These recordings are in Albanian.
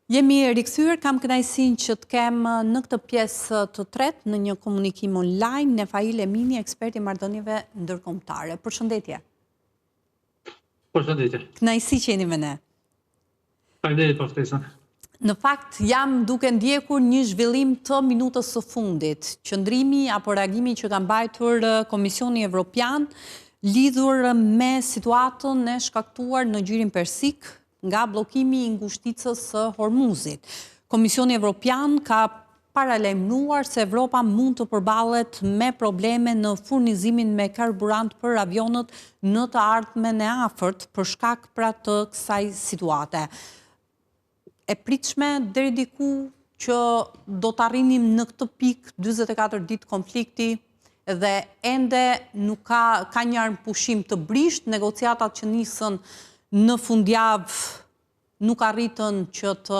Jemi rikthyer, kam kënaqësinë që të kem në këtë pjesë të tretë në një komunikim online Nefail Emini, ekspert i marrëdhënieve ndërkombëtare. Përshëndetje. Përshëndetje. Kënaqësi që jeni me ne. Faleminderit për ftesën. Në fakt, jam duke ndjekur një zhvillim të minutës së fundit. Qëndrimi apo reagimi që ka mbajtur Komisioni Evropian lidhur me situatën e shkaktuar në Gjirin Persik nga bllokimi i ngushticës së Hormuzit. Komisioni Evropian ka paralajmëruar se Evropa mund të përballet me probleme në furnizimin me karburant për avionët në të ardhmen e afërt për shkak pra të kësaj situate. E pritshme deri diku që do të arrinim në këtë pikë 44 ditë konflikti dhe ende nuk ka një armpushim të brisht, negociatat që nisën në fundjavë nuk arritën që të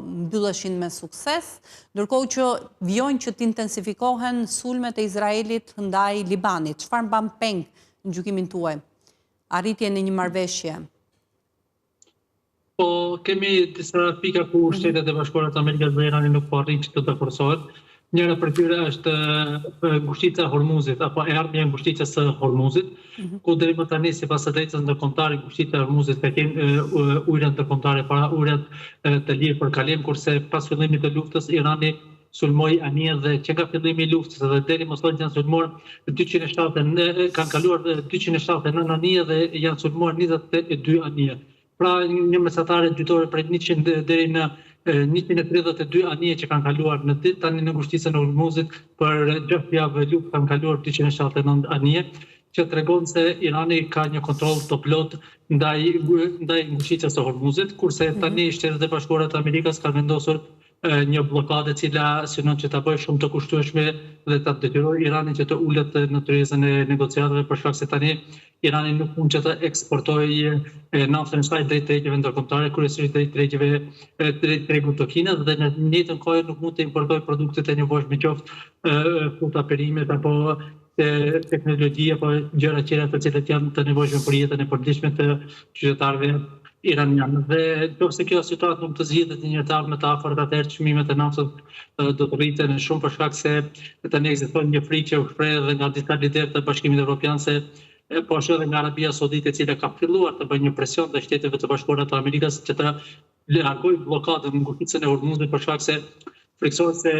mbylleshin me sukses, ndërkohë që vijojnë që të intensifikohen sulmet e Izraelit ndaj Libanit. Çfarë mban peng në gjykimin tuaj? Arritjen e një marrëveshje? Po, kemi disa pika ku Shtetet e Bashkuara të Amerikës dhe Irani nuk po arrin të forcohet. Njëra për tyre është ngushtica e Hormuzit, apo e ardhmja e ngushticës së Hormuzit, ku deri më tani sipas së drejtës ndërkombëtare ngushtica e Hormuzit ka qenë ujërat ndërkombëtare para ujërat të lirë për kalim, kurse pas fillimit të luftës Irani sulmoi anijen dhe që nga fillimi i luftës dhe deri më sot janë sulmuar 270 kanë kaluar 279 anije dhe janë sulmuar 22 anije. Pra një mesatare dytore prej 100 deri në 132 anije që kanë kaluar në ditë, tani në ngushticën e Hormuzit për 6 javë luftë kanë kaluar 279 anije, që tregon se Irani ka një kontroll të plot ndaj ngushticës së Hormuzit, kurse tani Shtetet e Bashkuara të Amerikës kanë vendosur një blokadë e cila synon që ta bëjë shumë të kushtueshme dhe ta detyrojë Iranin që të ulet në tryezën e negociatave, për shkak se tani Irani nuk mund që të eksportojë naftën e saj drejt tregjeve ndërkombëtare, kryesisht drejt tregut të Kinës, dhe në të njëjtën kohë nuk mund të importojë produktet e nevojshme, qoftë fruta, perimet apo teknologji apo gjëra tjera të cilat janë të nevojshme për jetën e përditshme të qytetarëve iranianë. Dhe nëse kjo situatë nuk të zgjidhet në një etapë më të afërt, atëherë çmimet e naftës do të rriten shumë, për shkak se tani ekziston një frikë që u shpreh edhe nga disa liderë të Bashkimit Evropian se po ashtu edhe nga Arabia Saudite, e cila ka filluar të bëjë një presion te Shteteve të Bashkuara të Amerikës që të largojë bllokadën në ngushticën e Hormuzit, për shkak se friksohet se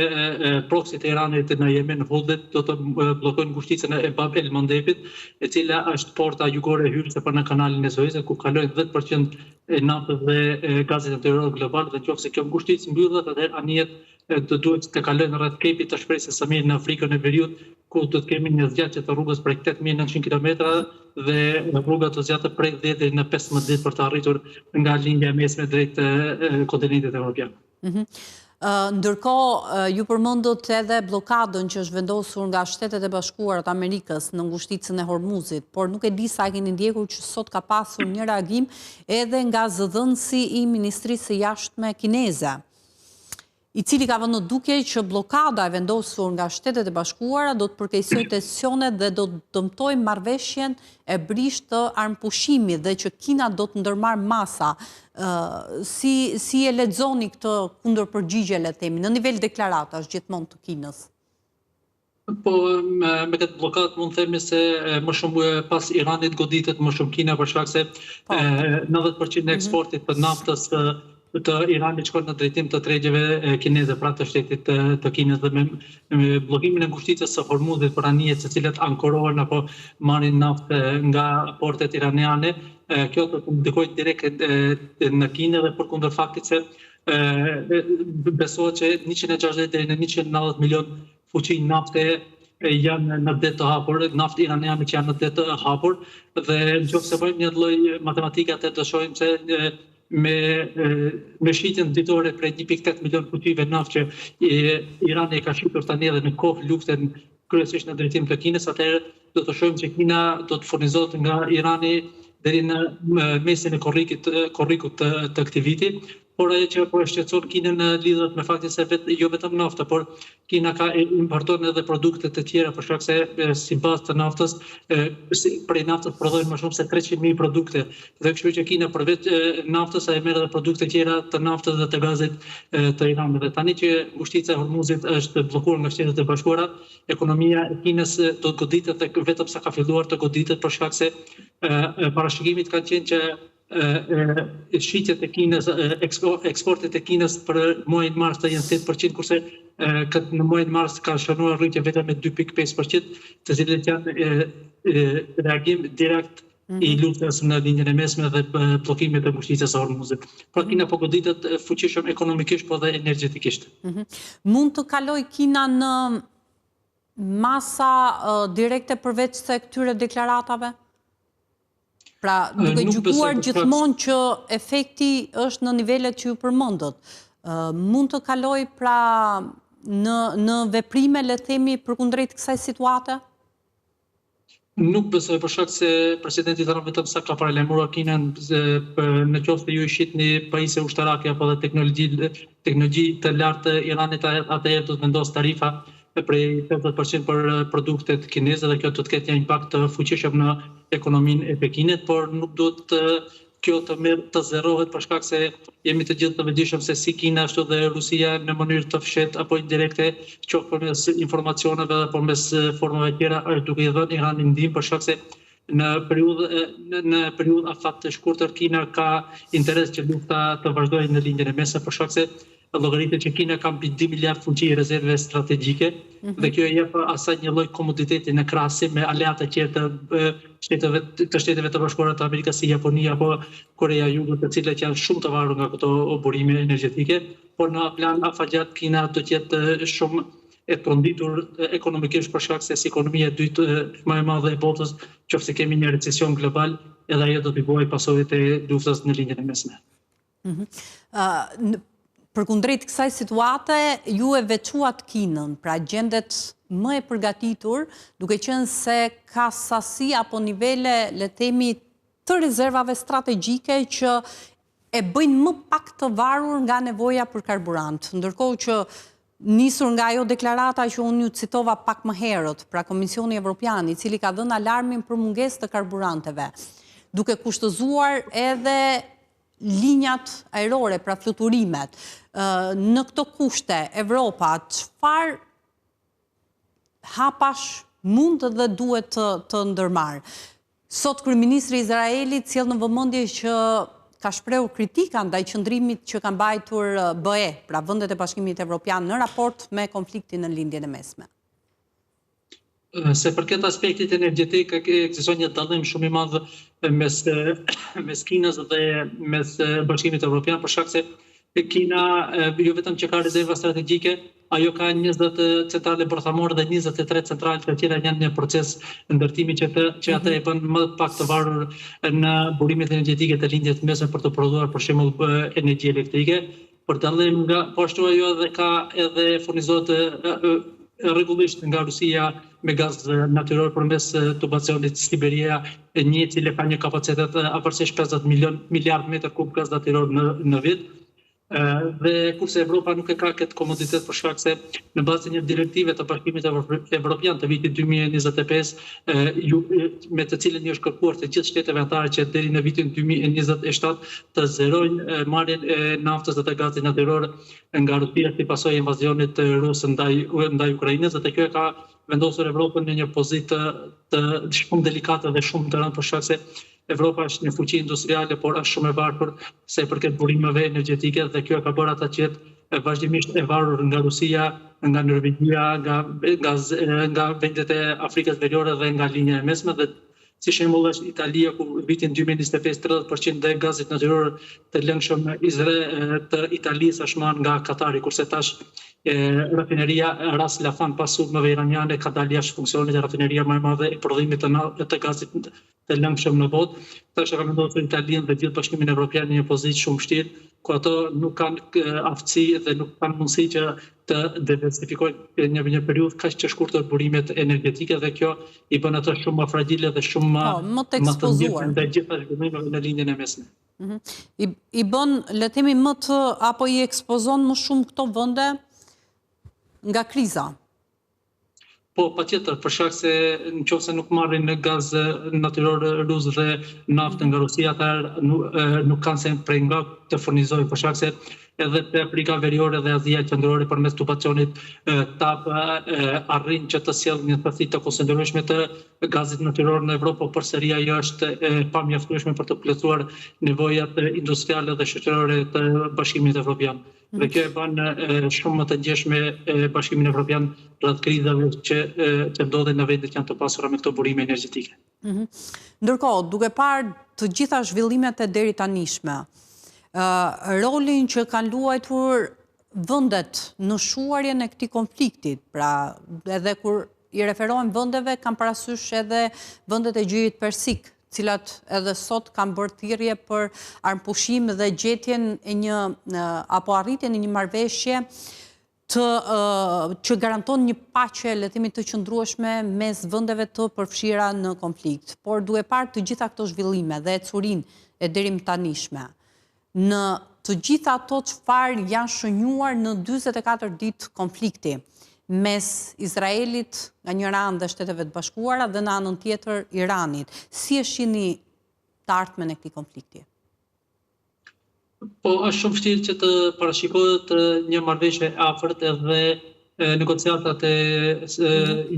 proksit e Iranit në Yemen, Houthit, do të bllokojnë ngushticën e Bab el Mandebit, e cila është porta jugore e hyrëse për në kanalin e Suezit, ku kalojnë 10% e naftës dhe gazit natyror global, dhe nëse kjo ngushticë mbyllet, atëherë anijet do duhet të kalojnë rreth kepit të shpresës së mirë në Afrikën e Veriut, ku do të kemi një zgjatje të rrugës prej 8900 kilometra dhe rruga të zgjatë prej 10 deri në 15 ditë për të arritur nga linja e mesme drejt kontinentit evropian. Ndërkohë, ju përmendët edhe blokadën që është vendosur nga Shtetet e Bashkuara të Amerikës në ngushticën e Hormuzit, por nuk e di sa keni ndjekur që sot ka pasur një reagim edhe nga zëdhënësi i Ministrisë së Jashtme kineze, i cili ka vënë duke që blokada e vendosur nga Shtetet e Bashkuara do të përkeqësojë tensionet dhe do të dëmtojë marrëveshjen e brisht të armpushimit dhe që Kina do të ndërmarrë masa. Si e lexoni këtë kundërpërgjigje, le të themi, në nivel deklaratash gjithmonë të Kinës? Po, me këtë blokadë mund të themi se më shumë pas Iranit goditet më shumë Kina, për shkak se 90% e eksportit të naftës të Iranit shkon në drejtim të tregjeve kineze, pra të shtetit të Kinës, dhe me bllokimin e ngushticës së Hormuzit për anijet të cilat ankorohen apo marrin naftë nga portet iraniane, kjo do të ndikojë direkt në Kinë, dhe përkundër faktit se besohet që 160 deri në 190 milion fuqi nafte janë në det të hapur, naftë iraniane që janë në det të hapur, dhe nëse bëjmë një lloj matematike, atë do shohim se me shitjen ditore prej 1.8 milion fuqive naftë që Irani ka shitur tani edhe në kohë luftën kryesisht në drejtim të Kinës, atëherë do të shohim që Kina do të furnizohet nga Irani deri në mesin e korrikut të këtij viti, por ajo që po e shqetëson Kinën lidhet me faktin se jo vetëm nafta, por Kina importon edhe produkte të tjera për shkak se sipas të naftës, prej naftës prodhojnë më shumë se 300.000 produkte. Dhe kështu që Kina përveç naftës ai merr edhe produkte tjera të naftës dhe të gazit të Iranit. Dhe tani që ngushtica e Hormuzit është bllokuar nga Shtetet e Bashkuara, ekonomia e Kinës do të goditet dhe vetëm sa ka filluar të goditet për shkak se parashikimit kanë qenë që shitjet e Kinës, eksportet e Kinës për muajin mars të jenë 8%, kurse në muajin mars ka shënuar rritje vetëm me 2.5%, të cilët janë reagim direkt i luftës në linjën e mesme dhe bllokimit të ngushticës së Hormuzit. Pra Kina po goditet fuqishëm ekonomikisht po dhe energjetikisht. Mund të kaloj Kina në masa direkte përveç se këtyre deklaratave? Pra, duke gjykuar gjithmonë që efekti është në nivelet që ju përmendët, mund të kaloj pra në veprime, le të themi, përkundrejt kësaj situate? Nuk besoj për shkak se presidenti Trump vetëm sa ka paralajmëruar Kinën në qoftë se ju i shitni pajisje ushtarake apo dhe teknologji të lartë të Iranit, atëherë do të vendos tarifa prej 50% për produktet kineze dhe kjo do të ketë një impakt të fuqishëm në ekonominë e Pekinit, por nuk duhet kjo të zerohet për shkak se jemi të gjithë të vetëdijshëm se si Kina ashtu dhe Rusia në mënyrë të fshehtë apo indirekte, qoftë përmes informacioneve dhe përmes formave tjera, është duke i dhënë Iranit ndihmë për shkak se në periudhë afat të shkurtër Kina ka interes që lufta të vazhdojë në linjën e mesme për shkak se llogaritet që Kina ka mbi 2 miliard fuqi rezerve strategjike dhe kjo jep asaj një lloj komoditeti në krahasim me aleatë të tjerë të Shteteve të Bashkuara të Amerikës si Japonia apo Korea e Jugut, të cilat janë shumë të varur nga këto burime energjetike, por në plan afatgjat Kina do të jetë shumë e tronditur ekonomikisht për shkak se si ekonomia e dytë më e madhe e botës, qoftë se kemi një recesion global, edhe ajo do të bëjë pasojat e luftës në linjën e mesme. Përkundrejt kësaj situate, ju e veçuat Kinën, pra gjendet më e përgatitur, duke qenë se ka sasi apo nivele, le të themi, të rezervave strategjike që e bëjnë më pak të varur nga nevoja për karburant. Ndërkohë që nisur nga ajo deklarata që unë ju citova pak më herët, pra Komisioni Evropian, i cili ka dhënë alarmin për mungesë të karburanteve, duke kushtëzuar edhe linjat ajrore, pra fluturimet. Në këto kushte, Evropa, çfarë hapash mund dhe duhet të ndërmarrë? Sot kryeministri i Izraelit sjell në vëmendje që ka shprehur kritika ndaj qëndrimit që ka mbajtur BE, pra vendet e Bashkimit Evropian, në raport me konfliktin në lindjen e mesme. Se përket aspektit energjetik, ekziston një dallim shumë i madh mes Kinës dhe mes Bashkimit Evropian, për shkak se Kina jo vetëm që ka rezerva strategjike, ajo ka 20 centrale bërthamore dhe 23 centrale të tjera janë në proces ndërtimi që atë e bën më pak të varur në burimet energjetike të lindjes mesme për të prodhuar për shembull energji elektrike. Për dallim nga po ashtu ajo edhe ka edhe furnizohet rregullisht nga Rusia me gaz natyror përmes tubacionit Siberia, një i cili ka një kapacitet afërsisht 50 miliard metër kub gaz natyror në vit. Dhe kurse Evropa nuk e ka këtë komoditet për shkak se në bazë të një direktive të Bashkimit Evropian të vitit 2025, me të cilën i është kërkuar të gjithë shteteve anëtare që deri në vitin 2027 të zerojnë marrjen e naftës dhe të gazit natyror nga Rusia si pasojë e invazionit rus ndaj Ukrainës, dhe kjo e ka vendosur Evropën në një pozitë të shumë delikate dhe shumë të rëndë për shkak se Evropa është një fuqi industriale, por është shumë e varur se përket burimeve energjetike dhe kjo ka bërë ata që jetë vazhdimisht e varur nga Rusia, nga Norvegjia, nga vendet e Afrikës Veriore dhe nga linja e mesme, dhe si shembull është Italia, ku vitin 2025 30% të gazit natyror të lëngshëm të Italisë është marrë nga Katari, kurse tash rafineria Ras Laffan pas sulmeve iraniane ka dalë jashtë funksionit, e rafineria më e madhe e prodhimit të gazit të lëngshëm në botë. Tash ka vendosur Italinë dhe gjithë Bashkimin Evropian në një pozitë shumë vështirë, ku ato nuk kanë aftësi dhe nuk kanë mundësi që të diversifikojnë një periudhë kaq të shkurtër burimet energjetike, dhe kjo i bën ato shumë më fragile dhe shumë më të ekspozuar ndaj gjitha zhvillimeve në linjën e mesme. I bën, le të themi, më të, apo i ekspozon më shumë këto vende nga kriza? Po, patjetër, për shkak se nëse nuk marrin në gaz natyror rus dhe naftë nga Rusia, atëherë nuk kanë se prej nga të furnizojnë, për shkak se edhe te Afrika Veriore dhe Azia Qendrore përmes tubacionit TAP arrin që të sjellë një sasi të konsiderueshme të gazit natyror në Evropë, por përsëri ajo është pamjaftueshme për të plotësuar nevojat industriale dhe shoqërore të Bashkimit Evropian. Dhe kjo e bën shumë më të ndjeshme Bashkimin Evropian rreth krizave që ndodhen në vendet që janë të pasura me këto burime energjetike. Ndërkohë, duke parë të gjitha zhvillimet e deri tanishme, rolin që kanë luajtur vendet në shuarjen e këtij konfliktit, pra edhe kur i referohen vendeve, kanë parasysh edhe vendet e Gjirit Persik, cilat edhe sot kanë bërë thirrje për armpushim dhe gjetjen e apo arritjen e një marrëveshje që garanton një paqe, le të themi, të qëndrueshme mes vendeve të përfshira në konflikt. Por duke parë të gjitha këto zhvillime dhe ecurinë e deri më tanishme, në të gjitha ato çfarë janë shënjuar në 44 ditë konflikti mes Izraelit nga njëra anë dhe Shteteve të Bashkuara dhe në anën tjetër Iranit. Si e shihni të ardhmen e këtij konflikti? Po, është shumë vështirë që të parashikohet një marrëveshje e afërt edhe negociatat e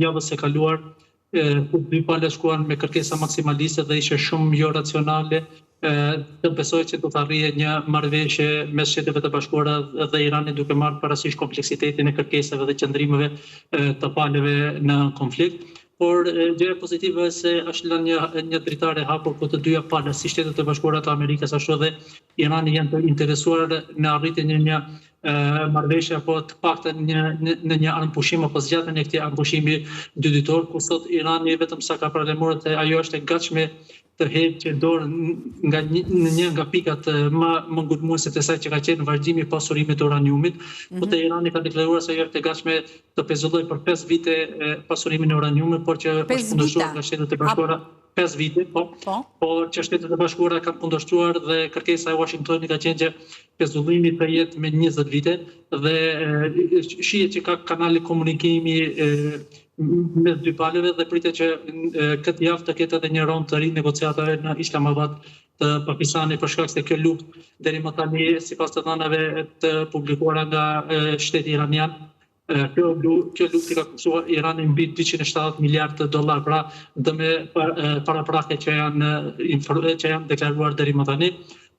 javës së kaluar, ku dy palët shkuan me kërkesa maksimaliste dhe ishte shumë jo racionale. Të besoj që do të arrijë një marrëveshje mes Shteteve të Bashkuara dhe Iranit, duke marrë parasysh kompleksitetin e kërkesave dhe qëndrimeve të palëve në konflikt. Por gjëja pozitive është se është lënë një dritare hapur ku të dyja palët, si Shtetet e Bashkuara të Amerikës ashtu edhe Irani, janë të interesuar në arritjen e një marrëveshje apo të paktën në një armpushim apo zgjatjen e këtij armpushimi dyditor, ku sot Irani vetëm sa ka paralajmëruar se ajo është e gatshme të heqë dorë në një nga pikat më ngulmuese të saj që ka qenë vazhdimi i pasurimit të uraniumit, ku te Irani ka deklaruar se ajo është e gatshme të pezullojë për 5 vite pasurimin e uraniumit, por që është kundërshtuar nga Shtetet e Bashkuara. 5 vite, por që Shtetet e Bashkuara kanë kundërshtuar dhe kërkesa e Washingtonit ka qenë që pezullimi të jetë me 20 vite dhe shihet që ka kanale komunikimi mes dy palëve dhe pritet që këtë javë të ketë edhe një rond të ri negociatave në Islamabad të Pakistanit, për shkak se kjo luftë deri më tani, sipas të dhënave të publikuara nga shteti iranian, kjo luftë ka kushtuar Iranin mbi $270 miliard, pra dëme paraprake që janë deklaruar deri më tani.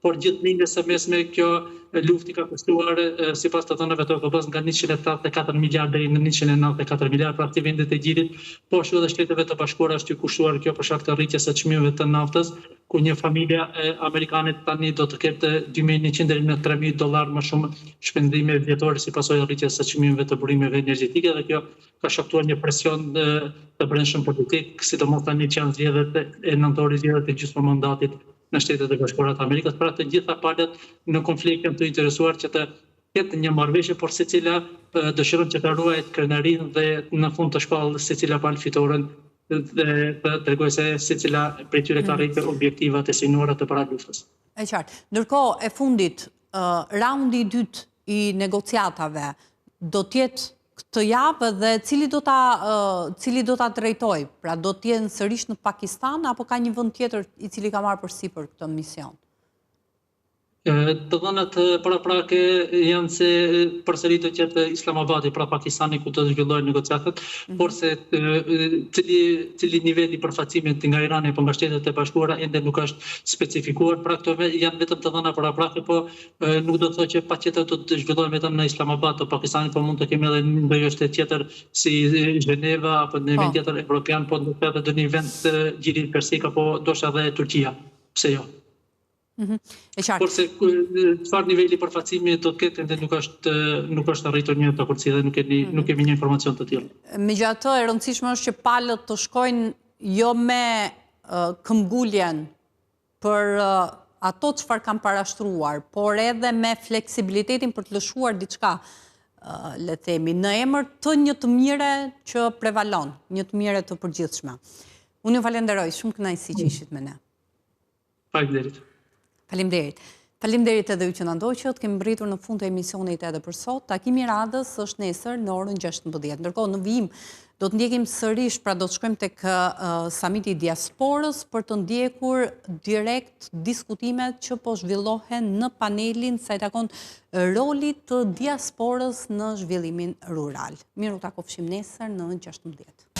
Por gjithë lindjes së mesme kjo luftë ka kushtuar, sipas të dhënave të OKB-s, nga 184 miliard deri në 194 miliard për akti vendet e Gjirit, po ashtu edhe Shteteve të Bashkuara është kushtuar kjo për shkak të rritjes së çmimeve të naftës, ku një familje amerikane tani do të ketë $2.100 deri në $3.000 më shumë shpendime vjetore si pasojë rritjes së çmimeve të burimeve energjetike, dhe kjo ka shkaktuar një presion të brendshëm politik, sidomos tani që janë zgjedhjet e nëntorit, zgjedhjet e gjysmëmandatit në Shtetet e Bashkuara të Amerikës. Pra të gjitha palët në konflikt janë të interesuar që të ketë një marrëveshje, por secila dëshiron që të ruajë krenarinë dhe në fund të shpallë secila palë fitoren dhe të tregojë se secila prej tyre ka rritur objektivat e synuara të para luftës. E qartë. Ndërkohë, e fundit, raundi i dytë i negociatave do të jetë këtë javë dhe cili do ta drejtoj? Pra do të jenë sërish në Pakistan apo ka një vend tjetër i cili ka marrë përsipër këtë mision? Të dhënat paraprake janë se përsëri do të jetë Islamabadi, pra Pakistani, ku do të zhvillohen negociatat, por se cili niveli i përfaqësimit nga Irani apo nga Shtetet e Bashkuara ende nuk është specifikuar. Pra këto janë vetëm të dhëna paraprake, po nuk do të thotë që patjetër do të zhvillohen vetëm në Islamabad të Pakistanit, por mund të kemi edhe në ndonjë shtet tjetër si Gjeneva apo në një vend tjetër evropian, po do të edhe në një vend të Gjirit Persik apo ndoshta edhe Turqia. Pse jo? Por se çfarë niveli përfaqësimi do të ketë ende nuk është arritur një dakordsi dhe nuk kemi një informacion të tillë. Megjithatë, e rëndësishme është që palët të shkojnë jo me këmbguljen për ato çfarë kanë parashtruar, por edhe me fleksibilitetin për të lëshuar diçka, le të themi, në emër të një të mire që prevalon, një të mire të përgjithshme. Unë ju falenderoj, shumë kënaqësi që ishit me ne. Faleminderit. Faleminderit. Faleminderit edhe ju që na ndoqët. Kemi mbritur në fund të emisionit edhe për sot. Takimi i radhës është nesër në orën 16. Ndërkohë në vijim do të ndjekim sërish, pra do të shkojmë tek samiti i diasporës për të ndjekur direkt diskutimet që po zhvillohen në panelin sa i takon rolit të diasporës në zhvillimin rural. Miru ta kofshim nesër në 16.